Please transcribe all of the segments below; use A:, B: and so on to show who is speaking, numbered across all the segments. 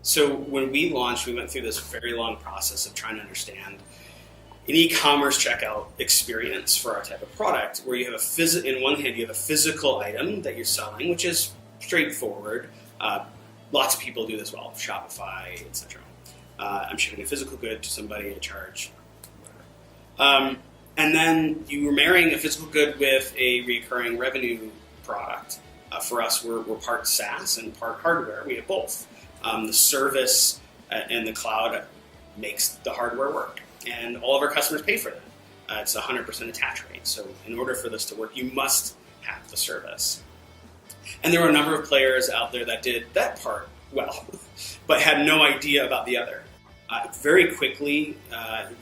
A: So when we launched, we went through this very long process of trying to understand an e-commerce checkout experience for our type of product, where you have in one hand, you have a physical item that you're selling, which is straightforward. Lots of people do this well, Shopify, etc. I'm shipping a physical good to somebody, I charge whatever. And then you were marrying a physical good with a recurring revenue product. For us, we're part SaaS and part hardware. We have both. The service and the cloud makes the hardware work, and all of our customers pay for that. It's 100% attach rate. So in order for this to work, you must have the service. And there were a number of players out there that did that part well, but had no idea about the other. Very quickly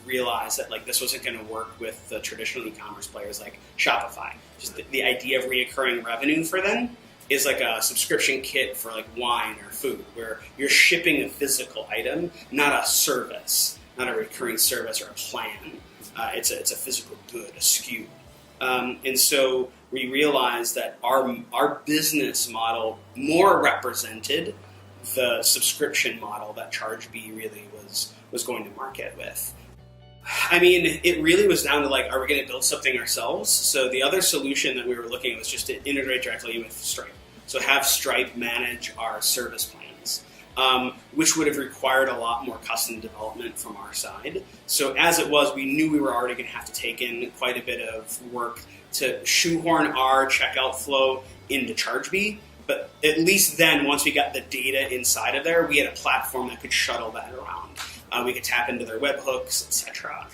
A: realized that this wasn't going to work with the traditional e-commerce players like Shopify. Just the idea of recurring revenue for them is like a subscription kit for wine or food, where you're shipping a physical item, not a service, not a recurring service or a plan. It's a physical good, a SKU. And so we realized that our business model more represented the subscription model that Chargebee really was going to market with. I mean, it really was down to are we going to build something ourselves? So the other solution that we were looking at was just to integrate directly with Stripe. So have Stripe manage our service plans, which would have required a lot more custom development from our side. So as it was, we knew we were already going to have to take in quite a bit of work to shoehorn our checkout flow into Chargebee. But at least then, once we got the data inside of there, we had a platform that could shuttle that around. We could tap into their webhooks, etc.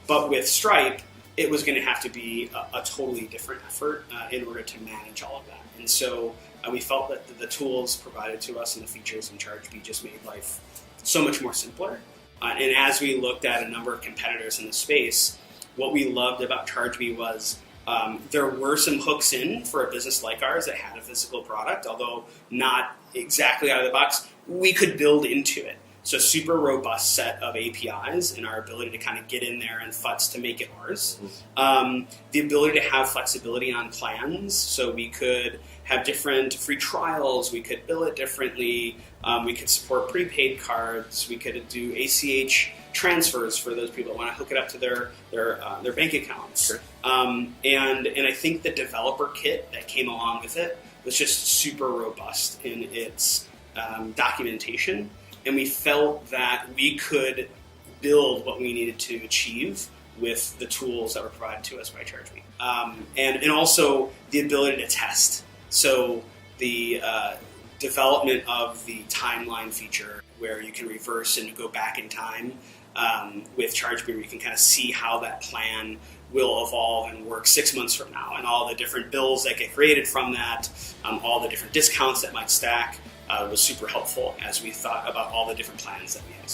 A: But with Stripe, it was going to have to be a totally different effort in order to manage all of that. And so we felt that the tools provided to us and the features in Chargebee just made life so much more simpler. And as we looked at a number of competitors in the space, what we loved about Chargebee was there were some hooks in for a business like ours that had a physical product, although not exactly out of the box. We could build into it. So super robust set of APIs and our ability to kind of get in there and futz to make it ours. The ability to have flexibility on plans, so we could have different free trials, we could bill it differently, we could support prepaid cards, we could do ACH transfers for those people that want to hook it up to their bank accounts. Sure. And I think the developer kit that came along with it was just super robust in its documentation. And we felt that we could build what we needed to achieve with the tools that were provided to us by Chargebee. And also the ability to test. So the development of the timeline feature, where you can reverse and go back in time with Chargebee, where you can kind of see how that plan will evolve and work 6 months from now, and all the different bills that get created from that, all the different discounts that might stack. Was super helpful as we thought about all the different plans that we had.